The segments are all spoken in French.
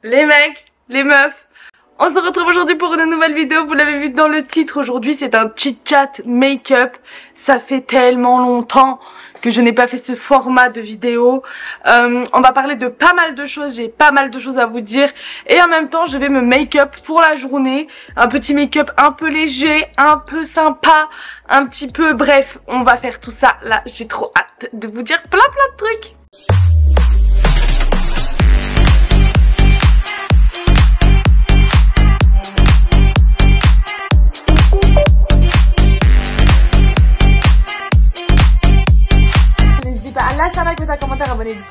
Les mecs, les meufs, on se retrouve aujourd'hui pour une nouvelle vidéo. Vous l'avez vu dans le titre, aujourd'hui c'est un chit chat make-up. Ça fait tellement longtemps que je n'ai pas fait ce format de vidéo. On va parler de pas mal de choses, j'ai pas mal de choses à vous dire. Et en même temps je vais me make-up pour la journée. Un petit make-up un peu léger, un peu sympa, un petit peu bref. On va faire tout ça là, j'ai trop hâte de vous dire plein de trucs. Lâche un like, mets un commentaire, abonnez-vous.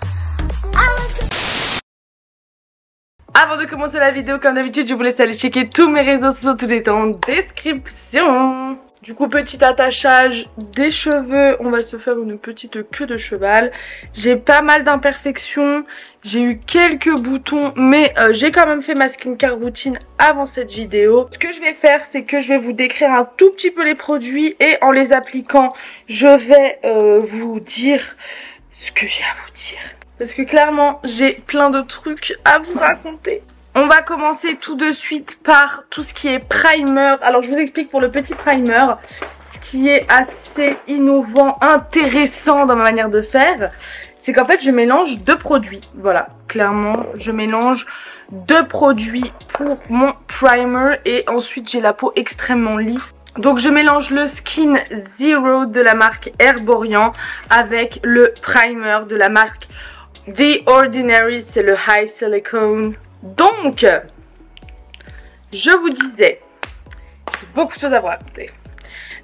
Avant de commencer la vidéo, comme d'habitude, je vous laisse aller checker tous mes réseaux sociaux, tout est en description. Du coup, petit attachage des cheveux, on va se faire une petite queue de cheval. J'ai pas mal d'imperfections, j'ai eu quelques boutons, mais j'ai quand même fait ma skincare routine avant cette vidéo. Ce que je vais faire, c'est que je vais vous décrire un tout petit peu les produits et en les appliquant, je vais vous dire ce que j'ai à vous dire. Parce que clairement, j'ai plein de trucs à vous raconter. On va commencer tout de suite par tout ce qui est primer. Alors je vous explique pour le petit primer, ce qui est assez innovant, intéressant dans ma manière de faire, c'est qu'en fait je mélange deux produits. Voilà, clairement je mélange deux produits pour mon primer et ensuite j'ai la peau extrêmement lisse. Donc je mélange le Skin Zero de la marque Herborian avec le primer de la marque The Ordinary, c'est le High Silicone. Donc, je vous disais, j'ai beaucoup de choses à vous raconter.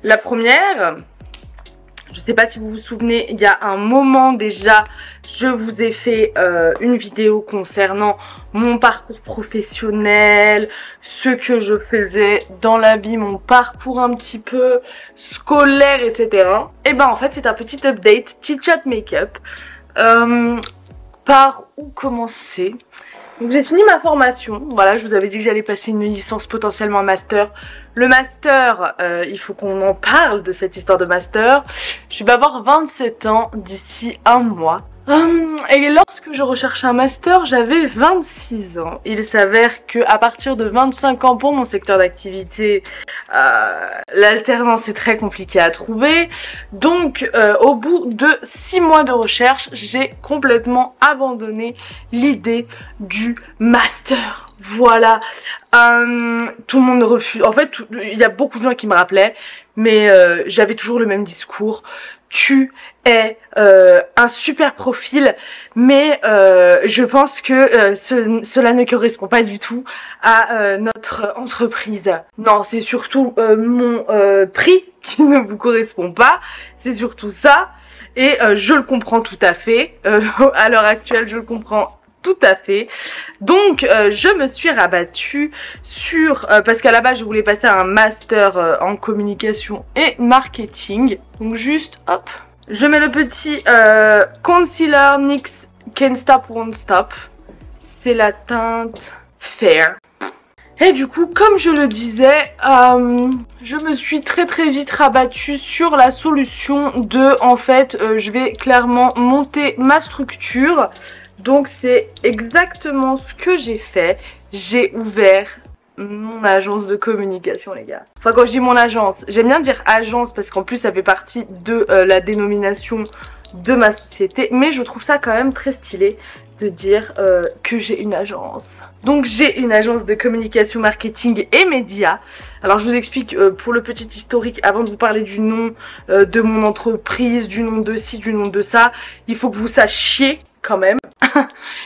La première, je ne sais pas si vous vous souvenez, il y a un moment déjà, je vous ai fait une vidéo concernant mon parcours professionnel, ce que je faisais dans la vie, mon parcours un petit peu scolaire, etc. Et ben en fait, c'est un petit update, chit chat make-up. Par où commencer? Donc j'ai fini ma formation, voilà, je vous avais dit que j'allais passer une licence, potentiellement un master. Le master, il faut qu'on en parle de cette histoire de master. Je vais avoir 27 ans d'ici un mois. Et lorsque je recherchais un master, j'avais 26 ans. Il s'avère que à partir de 25 ans pour mon secteur d'activité, l'alternance est très compliquée à trouver. Donc au bout de 6 mois de recherche, j'ai complètement abandonné l'idée du master. Voilà, tout le monde refuse. En fait, il y a beaucoup de gens qui me rappelaient, mais j'avais toujours le même discours. Tu es un super profil, mais je pense que cela ne correspond pas du tout à notre entreprise. Non, c'est surtout mon prix qui ne vous correspond pas, c'est surtout ça, et je le comprends tout à fait, à l'heure actuelle je le comprends tout à fait. Donc je me suis rabattue sur parce qu'à la base je voulais passer un master en communication et marketing. Donc juste hop, je mets le petit concealer NYX Can't Stop Won't Stop. C'est la teinte Fair. Et du coup, comme je le disais, je me suis très vite rabattue sur la solution de, en fait, je vais clairement monter ma structure. Donc c'est exactement ce que j'ai fait. J'ai ouvert mon agence de communication, les gars. Enfin, quand je dis mon agence, j'aime bien dire agence parce qu'en plus ça fait partie de la dénomination de ma société. Mais je trouve ça quand même très stylé de dire que j'ai une agence. Donc j'ai une agence de communication, marketing et médias. Alors je vous explique pour le petit historique avant de vous parler du nom de mon entreprise, du nom de ci, du nom de ça. Il faut que vous sachiez quand même.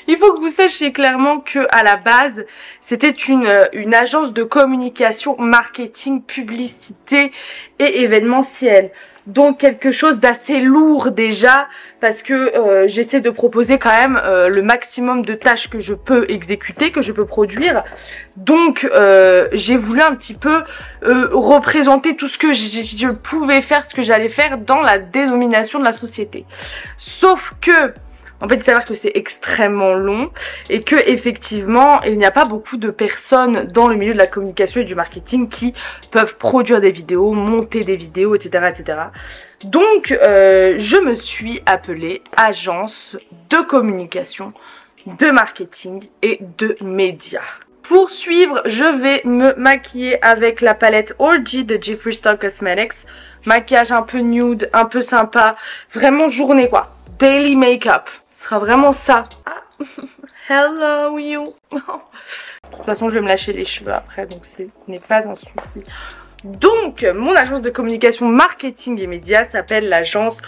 Il faut que vous sachiez clairement que à la base c'était une agence de communication, marketing, publicité et événementiel. Donc quelque chose d'assez lourd déjà parce que j'essaie de proposer quand même le maximum de tâches que je peux exécuter, que je peux produire. Donc j'ai voulu un petit peu représenter tout ce que je pouvais faire, ce que j'allais faire dans la dénomination de la société. Sauf que en fait, il s'avère que c'est extrêmement long et que effectivement, il n'y a pas beaucoup de personnes dans le milieu de la communication et du marketing qui peuvent produire des vidéos, monter des vidéos, etc., etc. Donc, je me suis appelée agence de communication de marketing et de médias. Pour suivre, je vais me maquiller avec la palette Orgy de Jeffree Star Cosmetics. Maquillage un peu nude, un peu sympa. Vraiment journée quoi. Daily makeup. Ce sera vraiment ça. Ah. Hello you. De toute façon, je vais me lâcher les cheveux après, donc ce n'est pas un souci. Donc, mon agence de communication, marketing et médias s'appelle l'agence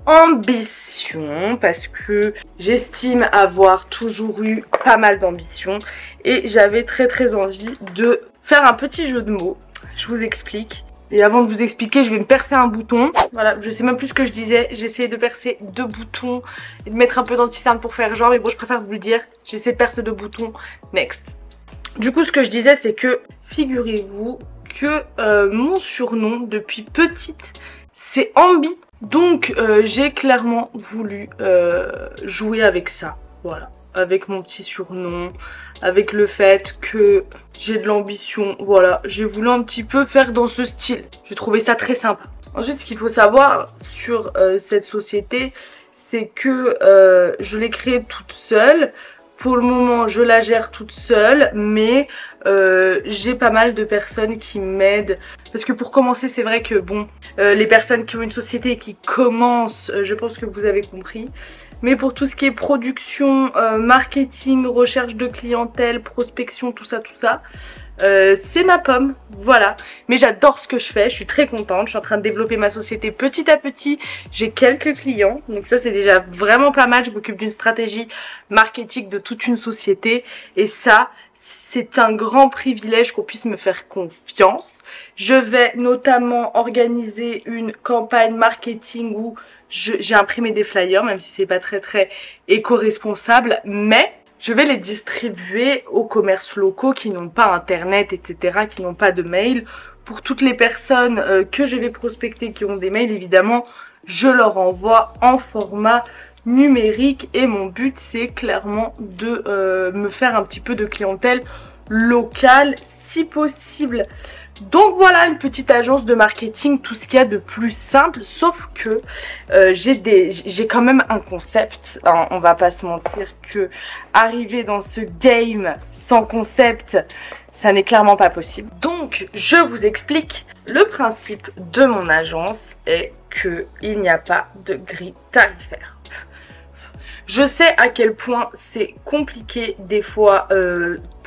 Ambition parce que j'estime avoir toujours eu pas mal d'ambition et j'avais très envie de faire un petit jeu de mots. Je vous explique. Et avant de vous expliquer, je vais me percer un bouton. Voilà, je sais même plus ce que je disais. J'ai essayé de percer 2 boutons et de mettre un peu d'anti-cerne pour faire genre. Mais bon, je préfère vous le dire. J'ai essayé de percer 2 boutons. Next. Du coup, ce que je disais, c'est que figurez-vous que mon surnom depuis petite, c'est Ambi. Donc, j'ai clairement voulu jouer avec ça. Voilà. Avec mon petit surnom, avec le fait que j'ai de l'ambition, voilà, j'ai voulu un petit peu faire dans ce style. J'ai trouvé ça très sympa. Ensuite, ce qu'il faut savoir sur cette société, c'est que je l'ai créée toute seule. Pour le moment, je la gère toute seule, mais j'ai pas mal de personnes qui m'aident. Parce que pour commencer, c'est vrai que bon, les personnes qui ont une société et qui commencent, je pense que vous avez compris. Mais pour tout ce qui est production, marketing, recherche de clientèle, prospection, tout ça, c'est ma pomme, voilà. Mais j'adore ce que je fais, je suis très contente, je suis en train de développer ma société petit à petit. J'ai quelques clients, donc ça c'est déjà vraiment pas mal. Je m'occupe d'une stratégie marketing de toute une société et ça, c'est un grand privilège qu'on puisse me faire confiance. Je vais notamment organiser une campagne marketing où j'ai imprimé des flyers, même si c'est pas très éco-responsable, mais je vais les distribuer aux commerces locaux qui n'ont pas internet, etc., qui n'ont pas de mail. Pour toutes les personnes que je vais prospecter qui ont des mails, évidemment, je leur envoie en format numérique et mon but c'est clairement de me faire un petit peu de clientèle locale si possible. Donc voilà, une petite agence de marketing, tout ce qu'il y a de plus simple, sauf que j'ai quand même un concept, hein, on va pas se mentir que arriver dans ce game sans concept, ça n'est clairement pas possible. Donc je vous explique, le principe de mon agence est qu'il n'y a pas de grille tarifaire. Je sais à quel point c'est compliqué des fois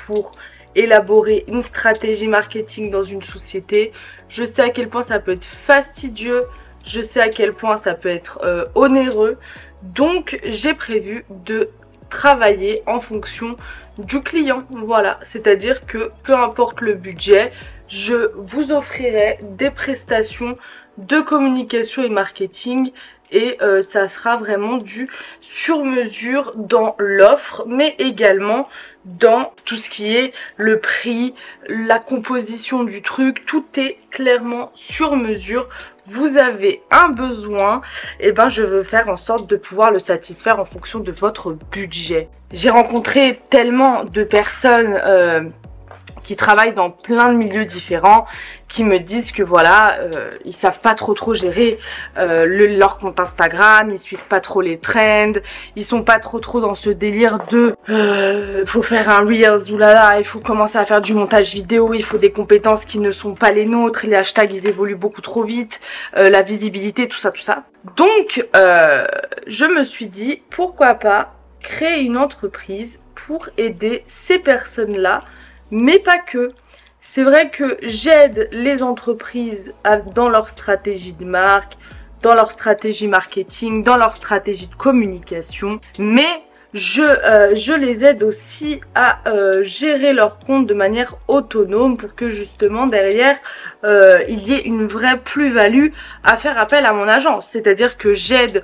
pour élaborer une stratégie marketing dans une société. Je sais à quel point ça peut être fastidieux, je sais à quel point ça peut être onéreux. Donc j'ai prévu de travailler en fonction du client. Voilà, c'est-à-dire que peu importe le budget, je vous offrirai des prestations de communication et marketing et ça sera vraiment du sur mesure dans l'offre, mais également dans tout ce qui est le prix, la composition du truc, tout est clairement sur mesure. Vous avez un besoin, et ben je veux faire en sorte de pouvoir le satisfaire en fonction de votre budget. J'ai rencontré tellement de personnes qui travaillent dans plein de milieux différents, qui me disent que voilà, ils savent pas trop gérer leur compte Instagram, ils suivent pas trop les trends, ils sont pas trop dans ce délire de faut faire un Reels, oulala, il faut commencer à faire du montage vidéo, il faut des compétences qui ne sont pas les nôtres, les hashtags ils évoluent beaucoup trop vite, la visibilité, tout ça. Donc je me suis dit pourquoi pas créer une entreprise pour aider ces personnes-là, mais pas que. C'est vrai que j'aide les entreprises dans leur stratégie de marque, dans leur stratégie marketing, dans leur stratégie de communication, mais je les aide aussi à gérer leur compte de manière autonome pour que justement derrière il y ait une vraie plus-value à faire appel à mon agence. C'est-à-dire que j'aide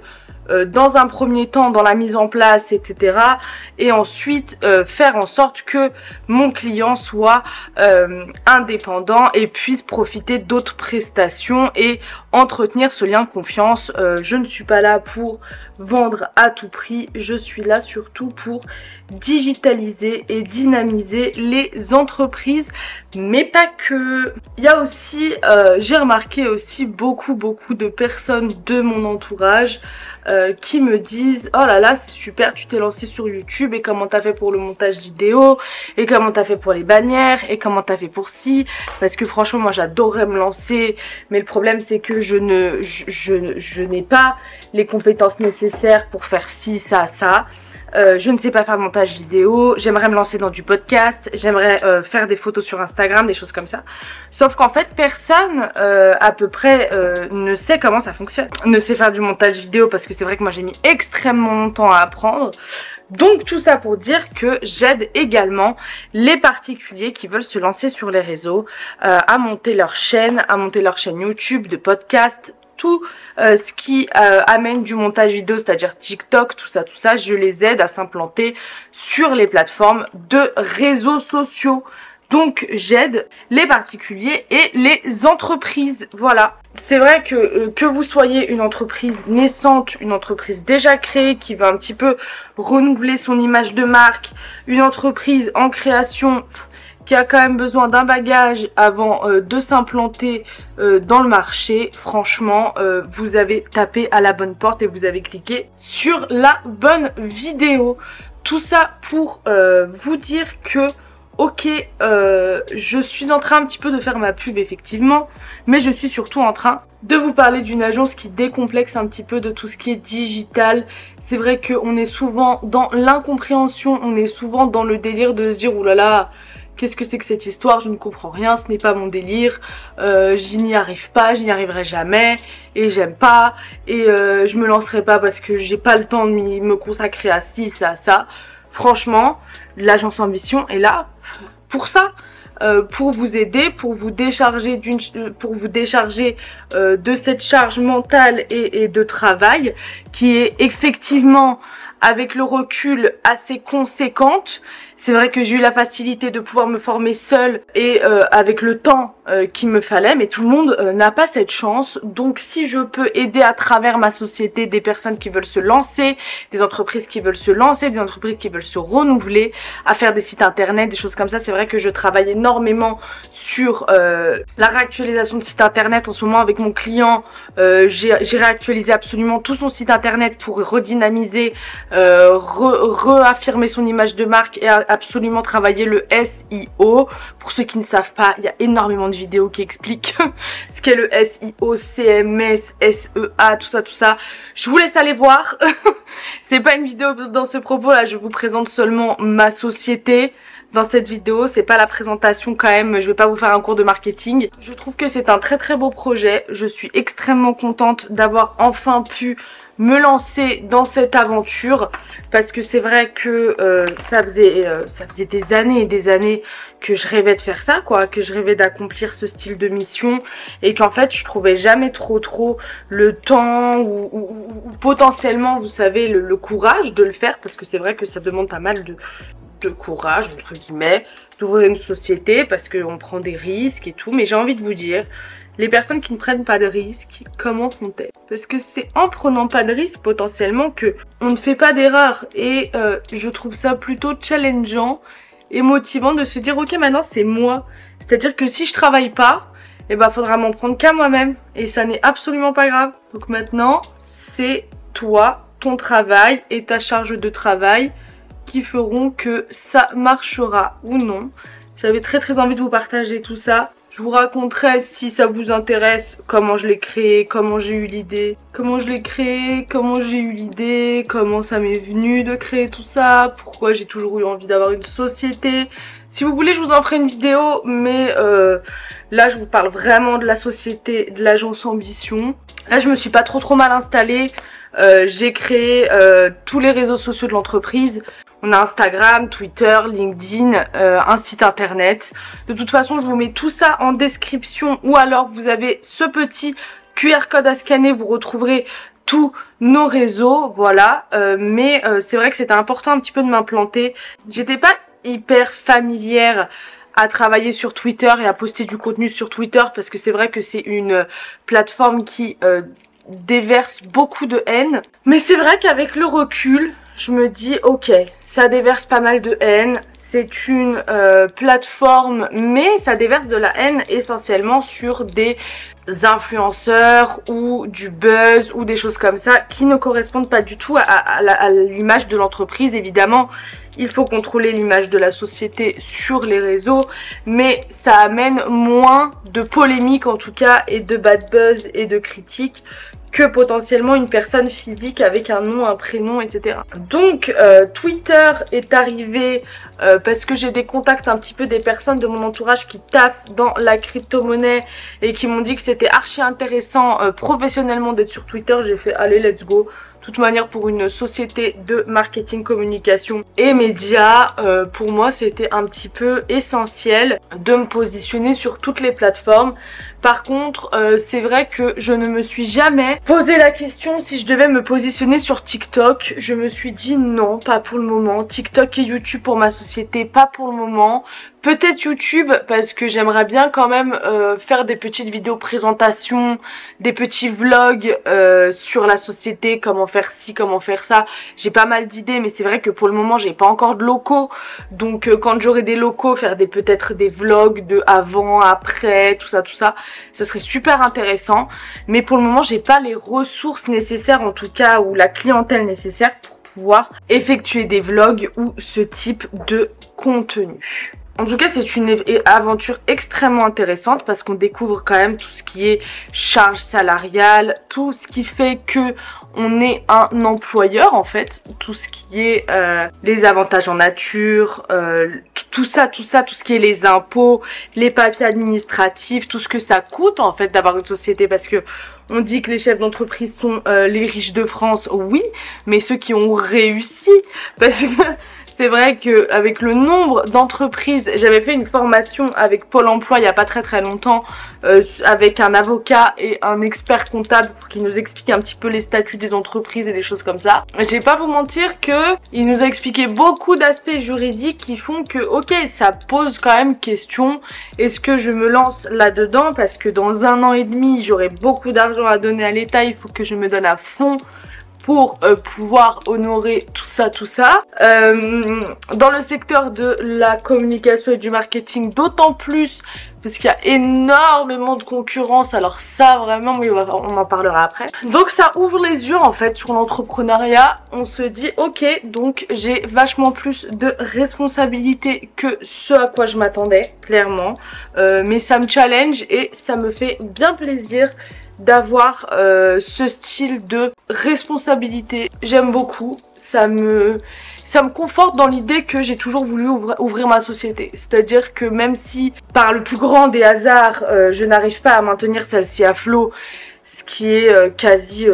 dans un premier temps dans la mise en place, etc. Et ensuite faire en sorte que mon client soit indépendant et puisse profiter d'autres prestations et entretenir ce lien de confiance. Je ne suis pas là pour vendre à tout prix, je suis là surtout pour digitaliser et dynamiser les entreprises, mais pas que. Il y a aussi, j'ai remarqué aussi beaucoup de personnes de mon entourage qui me disent oh là là c'est super, tu t'es lancé sur YouTube et comment t'as fait pour le montage vidéo, et comment t'as fait pour les bannières, et comment t'as fait pour ci, parce que franchement moi j'adorerais me lancer, mais le problème c'est que je n'ai pas les compétences nécessaires pour faire ci, ça, ça. Je ne sais pas faire de montage vidéo, j'aimerais me lancer dans du podcast, j'aimerais faire des photos sur Instagram, des choses comme ça. Sauf qu'en fait personne à peu près ne sait comment ça fonctionne. Ne sait faire du montage vidéo parce que c'est vrai que moi j'ai mis extrêmement longtemps à apprendre. Donc tout ça pour dire que j'aide également les particuliers qui veulent se lancer sur les réseaux, à monter leur chaîne YouTube, de podcast, tout ce qui amène du montage vidéo, c'est-à-dire TikTok, tout ça, je les aide à s'implanter sur les plateformes de réseaux sociaux. Donc j'aide les particuliers et les entreprises, voilà. C'est vrai que vous soyez une entreprise naissante, une entreprise déjà créée qui va un petit peu renouveler son image de marque, une entreprise en création qui a quand même besoin d'un bagage avant de s'implanter dans le marché, franchement vous avez tapé à la bonne porte et vous avez cliqué sur la bonne vidéo. Tout ça pour vous dire que ok, je suis en train un petit peu de faire ma pub effectivement, mais je suis surtout en train de vous parler d'une agence qui décomplexe un petit peu de tout ce qui est digital. C'est vrai qu'on est souvent dans l'incompréhension, on est souvent dans le délire de se dire oulala, qu'est-ce que c'est que cette histoire, je ne comprends rien, ce n'est pas mon délire, je n'y arrive pas, je n'y arriverai jamais, et j'aime pas, et je me lancerai pas parce que j'ai pas le temps de me consacrer à ci, ça, ça. Franchement, l'agence Ambition est là pour ça, pour vous aider, pour vous décharger de cette charge mentale et de travail qui est effectivement avec le recul assez conséquente. C'est vrai que j'ai eu la facilité de pouvoir me former seule et avec le temps qu'il me fallait, mais tout le monde n'a pas cette chance. Donc si je peux aider à travers ma société des personnes qui veulent se lancer, des entreprises qui veulent se lancer, des entreprises qui veulent se renouveler, à faire des sites internet, des choses comme ça, c'est vrai que je travaille énormément sur la réactualisation de sites internet. En ce moment avec mon client, j'ai réactualisé absolument tout son site internet pour redynamiser, réaffirmer son image de marque et absolument travailler le SEO. Pour ceux qui ne savent pas, il y a énormément de vidéos qui expliquent ce qu'est le SEO, CMS, SEA, tout ça. Je vous laisse aller voir. C'est pas une vidéo dans ce propos là, je vous présente seulement ma société. Dans cette vidéo, c'est pas la présentation quand même, je vais pas vous faire un cours de marketing. Je trouve que c'est un très beau projet, je suis extrêmement contente d'avoir enfin pu me lancer dans cette aventure parce que c'est vrai que ça faisait des années et des années que je rêvais de faire ça quoi, que je rêvais d'accomplir ce style de mission et qu'en fait je trouvais jamais trop le temps ou potentiellement vous savez le courage de le faire, parce que c'est vrai que ça demande pas mal de courage entre guillemets d'ouvrir une société parce qu'on prend des risques et tout. Mais j'ai envie de vous dire, les personnes qui ne prennent pas de risques, comment font-elles? Parce que c'est en prenant pas de risques potentiellement que on ne fait pas d'erreur. Et je trouve ça plutôt challengeant et motivant de se dire ok, maintenant c'est moi. C'est à dire que si je travaille pas, et ben faudra m'en prendre qu'à moi-même et ça n'est absolument pas grave. Donc maintenant c'est toi, ton travail et ta charge de travail qui feront que ça marchera ou non. J'avais très envie de vous partager tout ça. Je vous raconterai si ça vous intéresse comment je l'ai créé, comment j'ai eu l'idée, comment je l'ai créé, comment j'ai eu l'idée, comment ça m'est venu de créer tout ça, pourquoi j'ai toujours eu envie d'avoir une société. Si vous voulez je vous en ferai une vidéo, mais là je vous parle vraiment de la société, de l'agence Ambition. Là je me suis pas trop mal installée, j'ai créé tous les réseaux sociaux de l'entreprise. On a Instagram, Twitter, LinkedIn, un site internet. De toute façon, je vous mets tout ça en description ou alors vous avez ce petit QR code à scanner, vous retrouverez tous nos réseaux, voilà. Mais c'est vrai que c'était important un petit peu de m'implanter. J'étais pas hyper familière à travailler sur Twitter et à poster du contenu sur Twitter, parce que c'est vrai que c'est une plateforme qui déverse beaucoup de haine. Mais c'est vrai qu'avec le recul, je me dis ok, ça déverse pas mal de haine. C'est une plateforme, mais ça déverse de la haine essentiellement sur des influenceurs ou du buzz ou des choses comme ça qui ne correspondent pas du tout à l'image de l'entreprise. Évidemment, il faut contrôler l'image de la société sur les réseaux, mais ça amène moins de polémiques en tout cas et de bad buzz et de critiques que potentiellement une personne physique avec un nom, un prénom, etc. Donc Twitter est arrivé parce que j'ai des contacts un petit peu des personnes de mon entourage qui taffent dans la crypto-monnaie et qui m'ont dit que c'était archi intéressant professionnellement d'être sur Twitter. J'ai fait allez let's go. De toute manière, pour une société de marketing, communication et médias, pour moi c'était un petit peu essentiel de me positionner sur toutes les plateformes. Par contre, c'est vrai que je ne me suis jamais posé la question si je devais me positionner sur TikTok. Je me suis dit non, pas pour le moment. TikTok et YouTube pour ma société, pas pour le moment. Peut-être YouTube parce que j'aimerais bien quand même faire des petites vidéos présentations, des petits vlogs sur la société, comment faire ci, comment faire ça. J'ai pas mal d'idées, mais c'est vrai que pour le moment j'ai pas encore de locaux. Donc quand j'aurai des locaux, faire peut-être des vlogs de avant, après, tout ça, ça serait super intéressant. Mais pour le moment j'ai pas les ressources nécessaires en tout cas, ou la clientèle nécessaire pour pouvoir effectuer des vlogs ou ce type de contenu. En tout cas, c'est une aventure extrêmement intéressante parce qu'on découvre quand même tout ce qui est charge salariale, tout ce qui fait que on est un employeur en fait, tout ce qui est les avantages en nature, tout ce qui est les impôts, les papiers administratifs, tout ce que ça coûte en fait d'avoir une société, parce que on dit que les chefs d'entreprise sont les riches de France, oui, mais ceux qui ont réussi, parce que c'est vrai qu'avec le nombre d'entreprises, j'avais fait une formation avec Pôle emploi il n'y a pas très longtemps avec un avocat et un expert comptable pour qu'il nous explique un petit peu les statuts des entreprises et des choses comme ça. Je vais pas vous mentir que il nous a expliqué beaucoup d'aspects juridiques qui font que ok, ça pose quand même question. Est-ce que je me lance là-dedans parce que dans 1 an et demi j'aurai beaucoup d'argent à donner à l'État, il faut que je me donne à fond pour pouvoir honorer tout ça. Dans le secteur de la communication et du marketing, d'autant plus parce qu'il y a énormément de concurrence. Alors ça vraiment, oui, on en parlera après. Donc ça ouvre les yeux en fait sur l'entrepreneuriat. On se dit ok, donc j'ai vachement plus de responsabilités que ce à quoi je m'attendais, clairement. Mais ça me challenge et ça me fait bien plaisir d'avoir ce style de responsabilité. J'aime beaucoup, ça me conforte dans l'idée que j'ai toujours voulu ouvrir ma société. C'est-à-dire que même si par le plus grand des hasards je n'arrive pas à maintenir celle-ci à flot, ce qui est quasi,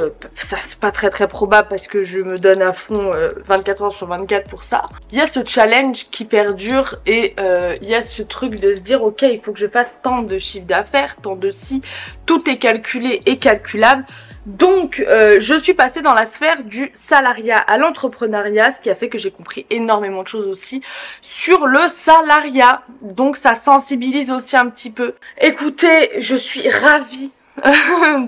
ça c'est pas très probable parce que je me donne à fond 24 heures sur 24 pour ça. Il y a ce challenge qui perdure et il y a ce truc de se dire ok, il faut que je fasse tant de chiffre d'affaires, tant de ci, tout est calculé et calculable. Donc je suis passée dans la sphère du salariat à l'entrepreneuriat, ce qui a fait que j'ai compris énormément de choses aussi sur le salariat. Donc ça sensibilise aussi un petit peu. Écoutez, je suis ravie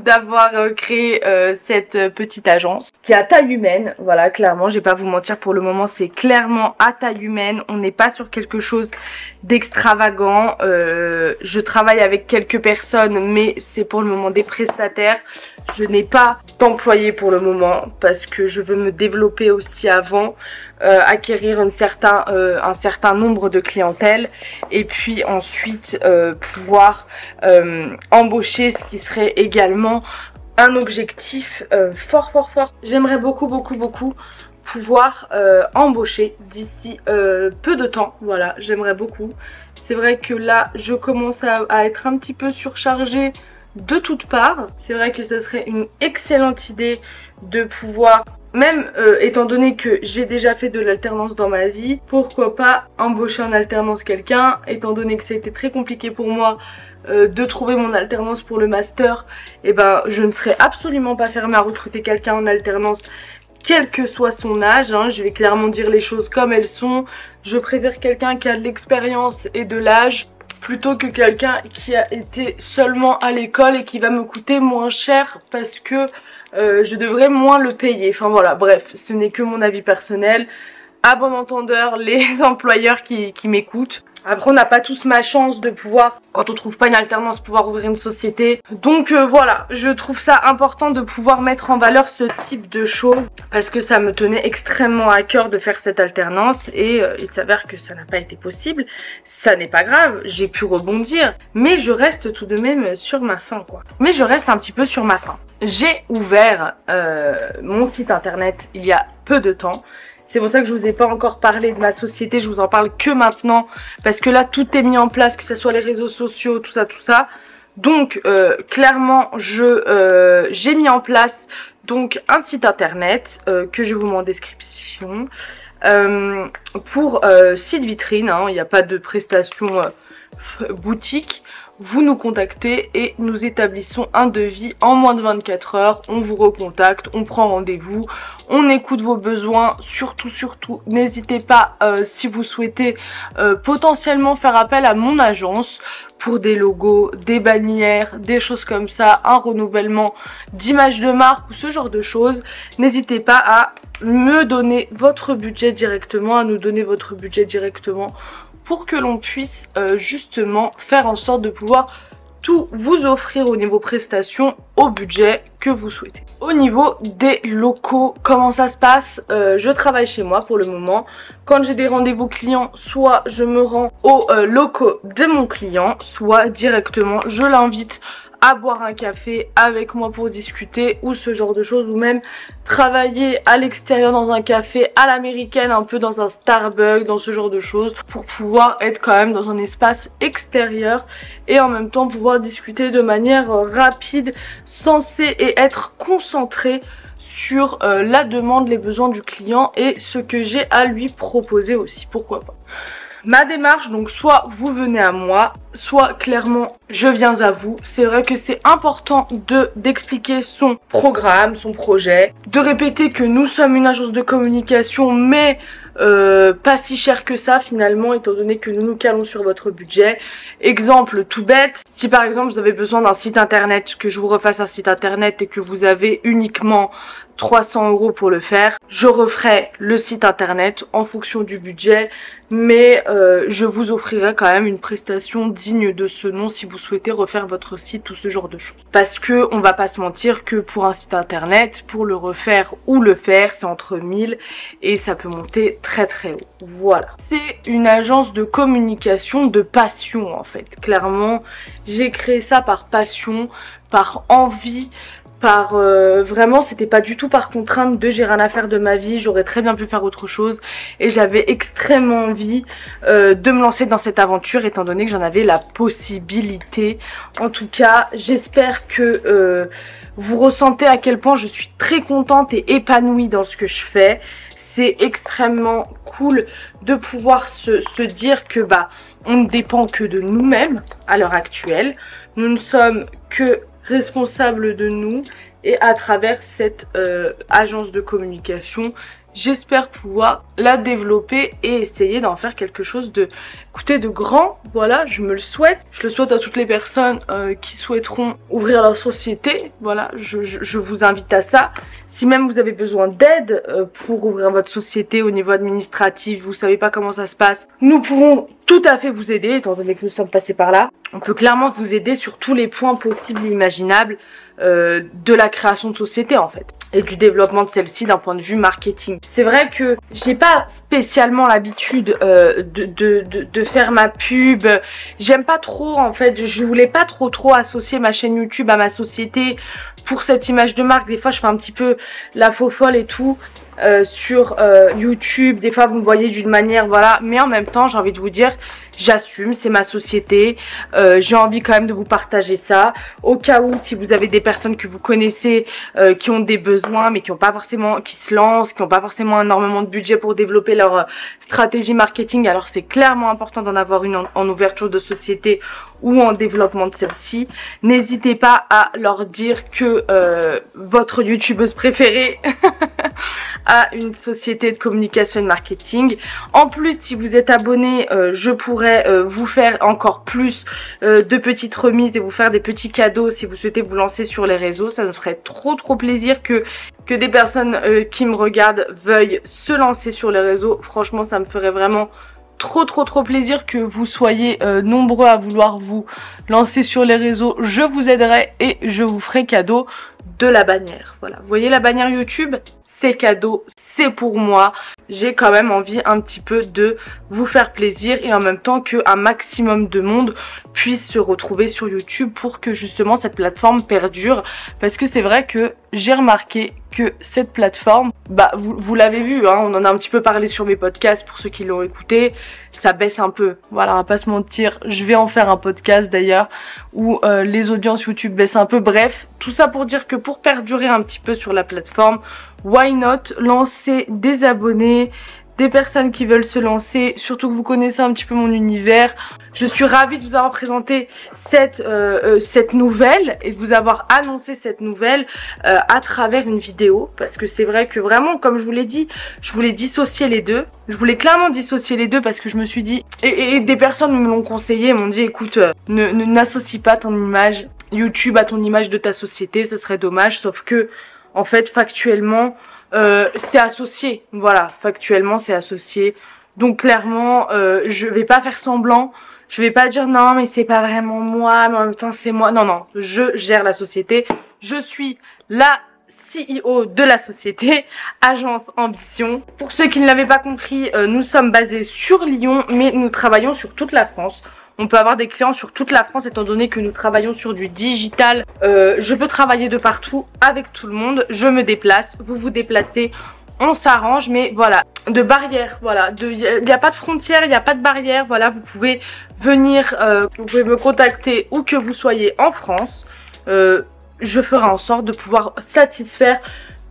d'avoir créé cette petite agence qui est à taille humaine. Voilà, clairement, je vais pas vous mentir, pour le moment c'est clairement à taille humaine. On n'est pas sur quelque chose d'extravagant. Je travaille avec quelques personnes, mais c'est pour le moment des prestataires. Je n'ai pas d'employé pour le moment parce que je veux me développer aussi avant, acquérir un certain nombre de clientèle et puis ensuite pouvoir embaucher, ce qui serait également un objectif fort. J'aimerais beaucoup pouvoir embaucher d'ici peu de temps. Voilà, j'aimerais beaucoup. C'est vrai que là je commence à être un petit peu surchargée de toutes parts. C'est vrai que ce serait une excellente idée de pouvoir, même étant donné que j'ai déjà fait de l'alternance dans ma vie, pourquoi pas embaucher en alternance quelqu'un, étant donné que ça a été très compliqué pour moi de trouver mon alternance pour le master. Et ben je ne serais absolument pas fermée à recruter quelqu'un en alternance quel que soit son âge, hein, je vais clairement dire les choses comme elles sont. Je préfère quelqu'un qui a de l'expérience et de l'âge plutôt que quelqu'un qui a été seulement à l'école et qui va me coûter moins cher parce que je devrais moins le payer. Enfin voilà, bref, ce n'est que mon avis personnel. À bon entendeur, les employeurs qui m'écoutent. Après, on n'a pas tous ma chance de pouvoir, quand on trouve pas une alternance, pouvoir ouvrir une société. Donc voilà, je trouve ça important de pouvoir mettre en valeur ce type de choses parce que ça me tenait extrêmement à cœur de faire cette alternance et il s'avère que ça n'a pas été possible. Ça n'est pas grave, j'ai pu rebondir, mais je reste tout de même sur ma faim, quoi. Mais je reste un petit peu sur ma faim. J'ai ouvert mon site internet il y a peu de temps. C'est pour ça que je vous ai pas encore parlé de ma société, je vous en parle que maintenant parce que là tout est mis en place, que ce soit les réseaux sociaux, tout ça. Donc clairement j'ai mis en place donc un site internet que je vous mets en description pour site vitrine, hein, il n'y a pas de prestation boutique. Vous nous contactez et nous établissons un devis en moins de 24 heures. On vous recontacte, on prend rendez-vous, on écoute vos besoins. Surtout, n'hésitez pas si vous souhaitez potentiellement faire appel à mon agence pour des logos, des bannières, des choses comme ça, un renouvellement d'image de marque ou ce genre de choses. N'hésitez pas à me donner votre budget directement, à nous donner votre budget directement pour que l'on puisse justement faire en sorte de pouvoir tout vous offrir au niveau prestations au budget que vous souhaitez. Au niveau des locaux, comment ça se passe? Je travaille chez moi pour le moment. Quand j'ai des rendez-vous clients, soit je me rends aux locaux de mon client, soit directement je l'invite à boire un café avec moi pour discuter ou ce genre de choses, ou même travailler à l'extérieur dans un café à l'américaine, un peu dans un Starbucks, dans ce genre de choses, pour pouvoir être quand même dans un espace extérieur et en même temps pouvoir discuter de manière rapide, sensée et être concentré sur la demande, les besoins du client et ce que j'ai à lui proposer aussi, pourquoi pas. Ma démarche, donc soit vous venez à moi, soit clairement je viens à vous. C'est vrai que c'est important d'expliquer son programme, son projet, de répéter que nous sommes une agence de communication mais pas si cher que ça finalement, étant donné que nous nous calons sur votre budget. Exemple tout bête, si par exemple vous avez besoin d'un site internet, que je vous refasse un site internet et que vous avez uniquement 300 € pour le faire, je referai le site internet en fonction du budget, mais je vous offrirai quand même une prestation digne de ce nom si vous souhaitez refaire votre site ou ce genre de choses. Parce que on va pas se mentir que pour un site internet, pour le refaire ou le faire, c'est entre 1000 et ça peut monter très haut. Voilà. C'est une agence de communication de passion en fait. Clairement, j'ai créé ça par passion, par envie, par vraiment c'était pas du tout par contrainte de j'ai rien à faire de ma vie, j'aurais très bien pu faire autre chose et j'avais extrêmement envie de me lancer dans cette aventure étant donné que j'en avais la possibilité. En tout cas j'espère que vous ressentez à quel point je suis très contente et épanouie dans ce que je fais. C'est extrêmement cool de pouvoir se dire que bah on ne dépend que de nous-mêmes à l'heure actuelle, nous ne sommes que responsable de nous et à travers cette agence de communication j'espère pouvoir la développer et essayer d'en faire quelque chose de, écoutez, de grand. Voilà, je me le souhaite. Je le souhaite à toutes les personnes qui souhaiteront ouvrir leur société. Voilà, je vous invite à ça. Si même vous avez besoin d'aide pour ouvrir votre société au niveau administratif, vous savez pas comment ça se passe, nous pourrons tout à fait vous aider étant donné que nous sommes passés par là. On peut clairement vous aider sur tous les points possibles et imaginables de la création de société en fait et du développement de celle-ci d'un point de vue marketing. C'est vrai que j'ai pas spécialement l'habitude de faire ma pub, j'aime pas trop en fait, je voulais pas trop associer ma chaîne YouTube à ma société pour cette image de marque. Des fois je fais un petit peu la faux folle et tout sur YouTube, des fois vous me voyez d'une manière, voilà, mais en même temps j'ai envie de vous dire, j'assume, c'est ma société, j'ai envie quand même de vous partager ça, au cas où si vous avez des personnes que vous connaissez qui ont des besoins mais qui ont pas forcément, qui se lancent, qui n'ont pas forcément énormément de budget pour développer leur stratégie marketing, alors c'est clairement important d'en avoir une en ouverture de société ou en développement de celle-ci. N'hésitez pas à leur dire que votre youtubeuse préférée a une société de communication et de marketing. En plus, si vous êtes abonné, je pourrais vous faire encore plus de petites remises et vous faire des petits cadeaux si vous souhaitez vous lancer sur les réseaux. Ça me ferait trop plaisir que des personnes qui me regardent veuillent se lancer sur les réseaux. Franchement, ça me ferait vraiment trop plaisir que vous soyez nombreux à vouloir vous lancer sur les réseaux. Je vous aiderai et je vous ferai cadeau de la bannière. Voilà, vous voyez la bannière YouTube, c'est cadeau, c'est pour moi. J'ai quand même envie un petit peu de vous faire plaisir et en même temps qu'un maximum de monde puisse se retrouver sur YouTube pour que justement cette plateforme perdure. Parce que c'est vrai que j'ai remarqué que cette plateforme, bah vous l'avez vu, hein, on en a un petit peu parlé sur mes podcasts pour ceux qui l'ont écouté, ça baisse un peu. Voilà, on va pas se mentir, je vais en faire un podcast d'ailleurs où les audiences YouTube baissent un peu. Bref, tout ça pour dire que pour perdurer un petit peu sur la plateforme, why not lancer des abonnés, des personnes qui veulent se lancer, surtout que vous connaissez un petit peu mon univers. Je suis ravie de vous avoir présenté cette nouvelle et de vous avoir annoncé cette nouvelle à travers une vidéo, parce que c'est vrai que vraiment, comme je vous l'ai dit, je voulais dissocier les deux. Je voulais clairement dissocier les deux parce que je me suis dit, et des personnes me l'ont conseillé, m'ont dit écoute, n'associe pas ton image YouTube à ton image de ta société, ce serait dommage, sauf que en fait factuellement c'est associé, voilà, factuellement c'est associé. Donc clairement je vais pas faire semblant, je vais pas dire non mais c'est pas vraiment moi mais en même temps c'est moi. Non, je gère la société, je suis la CEO de la société Agence Ambition. Pour ceux qui ne l'avaient pas compris, nous sommes basés sur Lyon mais nous travaillons sur toute la France. On peut avoir des clients sur toute la France étant donné que nous travaillons sur du digital. Je peux travailler de partout avec tout le monde. Je me déplace, vous vous déplacez, on s'arrange. Mais voilà, de barrières, voilà. Il n'y a pas de frontières, il n'y a pas de barrières. Voilà, vous pouvez venir, vous pouvez me contacter où que vous soyez en France. Je ferai en sorte de pouvoir satisfaire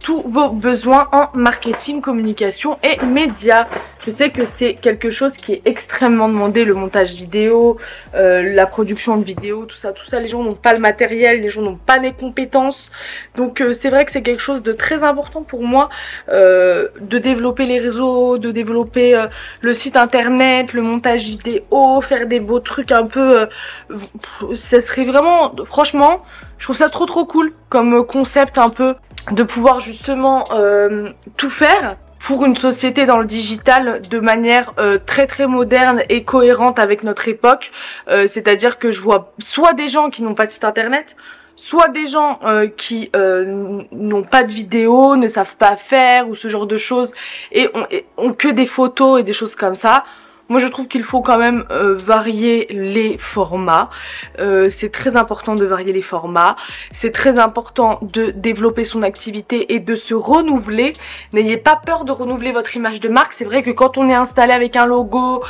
tous vos besoins en marketing, communication et médias. Je sais que c'est quelque chose qui est extrêmement demandé, le montage vidéo, la production de vidéos, tout ça, les gens n'ont pas le matériel, les gens n'ont pas les compétences. Donc c'est vrai que c'est quelque chose de très important pour moi, de développer les réseaux, de développer le site internet, le montage vidéo, faire des beaux trucs un peu, ça serait vraiment, franchement, je trouve ça trop cool comme concept un peu, de pouvoir justement tout faire pour une société dans le digital de manière très moderne et cohérente avec notre époque. C'est-à-dire que je vois soit des gens qui n'ont pas de site internet, soit des gens qui n'ont pas de vidéo, ne savent pas faire ou ce genre de choses et ont que des photos et des choses comme ça. Moi je trouve qu'il faut quand même varier les formats, c'est très important de varier les formats, c'est très important de développer son activité et de se renouveler. N'ayez pas peur de renouveler votre image de marque. C'est vrai que quand on est installé avec un logo,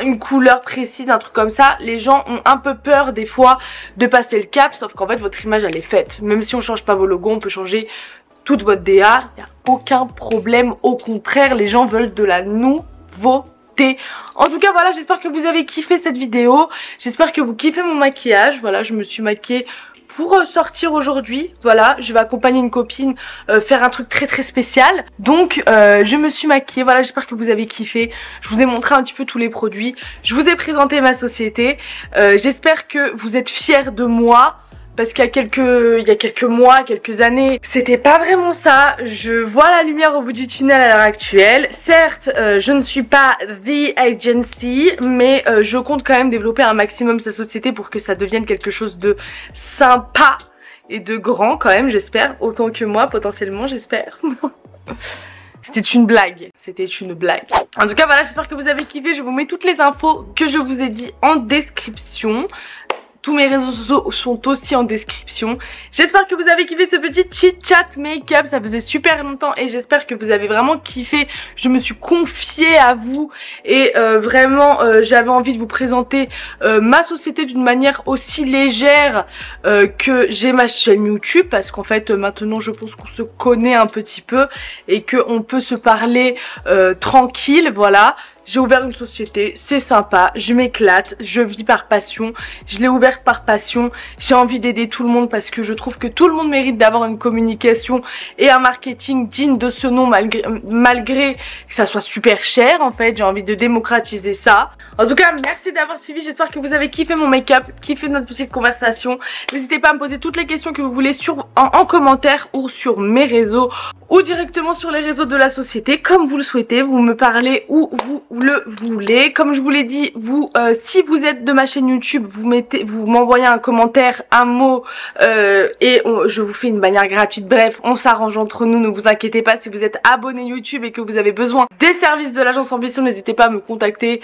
une couleur précise, un truc comme ça, les gens ont un peu peur des fois de passer le cap, sauf qu'en fait votre image elle est faite. Même si on change pas vos logos, on peut changer toute votre DA, il n'y a aucun problème, au contraire les gens veulent de la nouveauté. En tout cas voilà, j'espère que vous avez kiffé cette vidéo, j'espère que vous kiffez mon maquillage. Voilà, je me suis maquillée pour sortir aujourd'hui. Voilà, je vais accompagner une copine faire un truc très spécial. Donc je me suis maquillée, voilà, j'espère que vous avez kiffé. Je vous ai montré un petit peu tous les produits, je vous ai présenté ma société, j'espère que vous êtes fiers de moi. Parce qu'il y a quelques mois, quelques années, c'était pas vraiment ça. Je vois la lumière au bout du tunnel à l'heure actuelle. Certes, je ne suis pas the agency, mais je compte quand même développer un maximum sa société pour que ça devienne quelque chose de sympa et de grand quand même, j'espère. Autant que moi, potentiellement, j'espère. C'était une blague, c'était une blague. En tout cas voilà, j'espère que vous avez kiffé. Je vous mets toutes les infos que je vous ai dit en description. tous mes réseaux sociaux sont aussi en description. J'espère que vous avez kiffé ce petit chit chat make-up, ça faisait super longtemps et j'espère que vous avez vraiment kiffé. Je me suis confiée à vous et vraiment j'avais envie de vous présenter ma société d'une manière aussi légère que j'ai ma chaîne YouTube, parce qu'en fait maintenant je pense qu'on se connaît un petit peu et qu'on peut se parler tranquille, voilà. J'ai ouvert une société, c'est sympa, je m'éclate, je vis par passion, je l'ai ouverte par passion, j'ai envie d'aider tout le monde parce que je trouve que tout le monde mérite d'avoir une communication et un marketing digne de ce nom malgré que ça soit super cher en fait, j'ai envie de démocratiser ça. En tout cas, merci d'avoir suivi, j'espère que vous avez kiffé mon make-up, kiffé notre petite conversation. N'hésitez pas à me poser toutes les questions que vous voulez en commentaire ou sur mes réseaux ou directement sur les réseaux de la société, comme vous le souhaitez, vous me parlez où vous le voulez. Comme je vous l'ai dit, vous, si vous êtes de ma chaîne YouTube, vous m'envoyez un commentaire, un mot et je vous fais une bannière gratuite. Bref, on s'arrange entre nous, ne vous inquiétez pas. Si vous êtes abonné YouTube et que vous avez besoin des services de l'agence Ambition, n'hésitez pas à me contacter.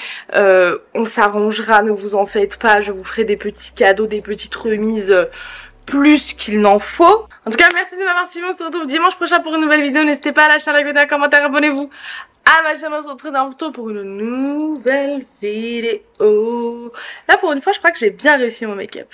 On s'arrangera, ne vous en faites pas, je vous ferai des petits cadeaux, des petites remises plus qu'il n'en faut. En tout cas, merci de m'avoir suivi, on se retrouve dimanche prochain pour une nouvelle vidéo. N'hésitez pas à lâcher un like, un commentaire, abonnez-vous à ma chaîne, on se retrouve bientôt pour une nouvelle vidéo. Là pour une fois je crois que j'ai bien réussi mon make-up.